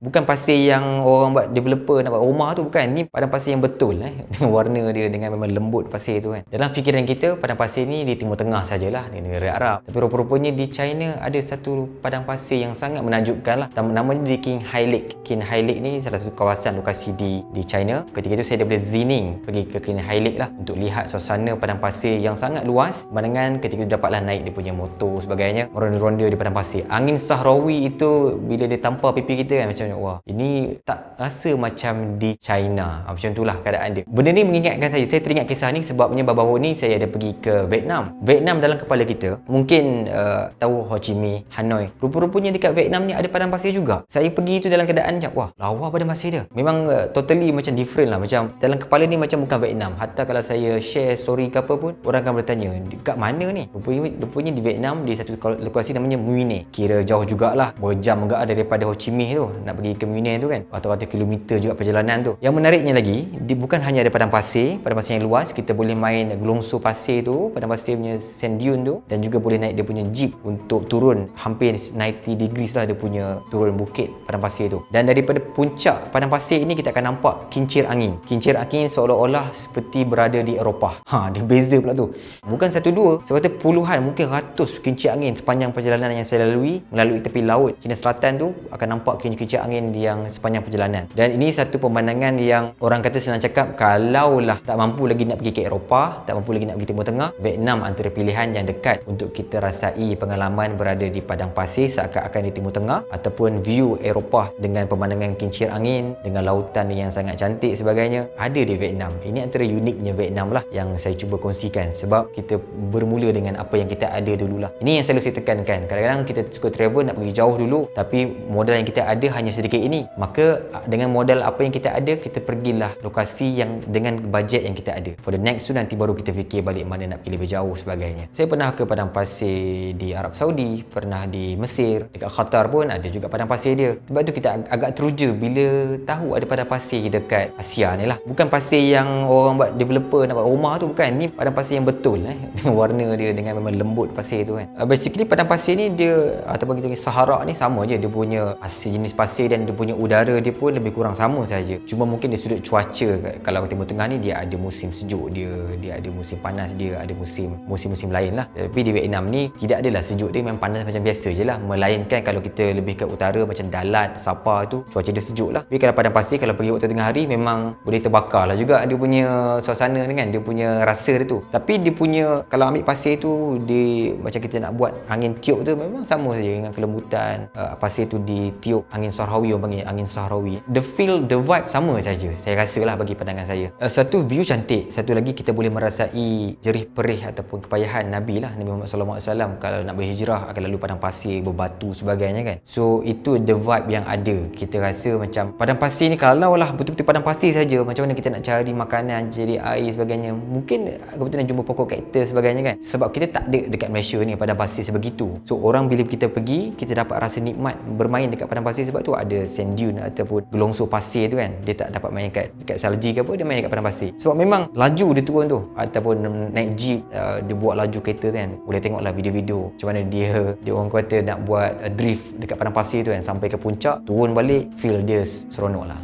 Bukan pasir yang orang buat developer nak buat rumah tu, bukan. Ni padang pasir yang betul dengan warna dia, dengan memang lembut pasir tu kan. Dalam fikiran kita, padang pasir ni di Timur Tengah sajalah, di negara Arab. Tapi rupa-rupanya di China ada satu padang pasir yang sangat menakjubkan lah. Namanya di Qinghai Lake. Qinghai Lake ni salah satu kawasan lokasi di China. Ketika itu saya daripada Xining pergi ke Qinghai Lake lah untuk lihat suasana padang pasir yang sangat luas. Pemandangan ketika itu dapatlah naik dia punya motor sebagainya, ronda-ronda di padang pasir. Angin Sahrawi itu bila dia tampar pipi kita kan, macam wah, ini tak rasa macam di China. Macam itulah keadaan dia. Benda ni mengingatkan saya teringat kisah ni sebabnya baru-baru ni saya ada pergi ke Vietnam. Vietnam dalam kepala kita mungkin tahu Ho Chi Minh, Hanoi. Rupa-rupanya dekat Vietnam ni ada padang pasir juga. Saya pergi tu dalam keadaan macam wah, lawa padang pasir dia. Memang totally macam different lah. Macam dalam kepala ni macam bukan Vietnam. Hatta kalau saya share story ke apa pun, orang akan bertanya, dekat mana ni? Rupanya di Vietnam, di satu lokasi namanya Mui Ne. Kira jauh jugalah, berjam juga daripada Ho Chi Minh tu nak pergi ke Mui Ne tu kan. Ratus-ratus kilometer juga perjalanan tu. Yang menariknya lagi, bukan hanya ada padang pasir yang luas, kita boleh main gelongso pasir tu, padang pasir punya sand dune tu, dan juga boleh naik dia punya jeep untuk turun hampir 90 degrees lah dia punya turun bukit padang pasir tu. Dan daripada puncak padang pasir ini kita akan nampak kincir angin. Kincir angin seolah-olah seperti berada di Eropah. Dia beza pula tu. Bukan satu dua, sebab puluhan, mungkin ratus kincir angin sepanjang perjalanan yang saya lalui melalui tepi laut China Selatan tu, akan nampak kincir angin yang sepanjang perjalanan. Dan ini satu pemandangan yang orang kata senang cakap, kalaulah tak mampu lagi nak pergi ke Eropah, tak mampu lagi nak pergi Timur Tengah, Vietnam antara pilihan yang dekat untuk kita rasai pengalaman berada di padang pasir seakan-akan di Timur Tengah, ataupun view Eropah dengan pemandangan kincir angin, dengan lautan yang sangat cantik sebagainya, ada di Vietnam. Ini antara uniknya Vietnam lah yang saya cuba kongsikan, sebab kita bermula dengan apa yang kita ada dululah. Ini yang selalu saya tekankan. Kadang-kadang kita suka travel nak pergi jauh dulu, tapi modal yang kita ada hanya sedikit ini. Maka dengan modal apa yang kita ada, kita pergilah lokasi yang dengan bajet yang kita ada. For the next tu nanti baru kita fikir balik mana nak pergi lebih jauh sebagainya. Saya pernah ke padang pasir di Arab Saudi, pernah di Mesir, dekat Qatar pun ada juga padang pasir dia. Sebab tu kita agak teruja bila tahu ada padang pasir dekat Asia ni lah. Bukan pasir yang orang buat developer nak buat rumah tu, bukan. Ni padang pasir yang betul dengan warna dia, dengan memang lembut pasir tu kan. Basically padang pasir ni dia, ataupun kita panggil Sahara ni, sama je. Dia punya jenis pasir dan dia punya udara dia pun lebih kurang sama saja. Cuma mungkin dari sudut cuaca, kalau Timur Tengah ni dia ada musim sejuk dia ada musim panas dia, ada musim-musim lain lah. Tapi di Vietnam ni tidak adalah sejuk dia, memang panas macam biasa je lah. Melainkan kalau kita lebih ke utara macam Dalat, Sapa tu, cuaca dia sejuk lah. Tapi kalau padang pasir, kalau pergi waktu tengah hari, memang boleh terbakar lah juga dia punya suasana ni kan, dia punya rasa dia tu. Tapi dia punya, kalau ambil pasir tu, dia macam kita nak buat angin tiup tu, memang sama saja dengan kelembutan pasir tu ditiup angin Sahrawi, orang panggil angin Sahrawi. The feel, the vibe sama saja, saya rasa lah bagi pandangan saya. Satu view cantik, satu lagi kita boleh merasai jerih perih ataupun kepayahan Nabi lah, Nabi Muhammad SAW kalau nak berhijrah akan lalu padang pasir, berbatu sebagainya kan. So itu the vibe yang ada. Kita rasa macam padang pasir ni, kalau lah betul-betul padang pasir saja, macam mana kita nak cari makanan, cari air sebagainya, mungkin kebetulan jumpa pokok kaktus sebagainya kan. Sebab kita tak ada dekat Malaysia ni padang pasir sebegitu. So orang bila kita pergi, kita dapat rasa nikmat bermain dekat padang pasir, sebab tu ada sand dune ataupun gelongso pasir tu kan. Dia tak dapat main dekat salji ke apa, dia main dekat padang pasir. Sebab memang laju dia turun tu, ataupun naik jeep, dia buat laju kereta kan. Boleh tengoklah video-video macam mana dia orang kata nak buat drift dekat padang pasir tu kan, sampai ke puncak, turun balik, feel dia seronok lah.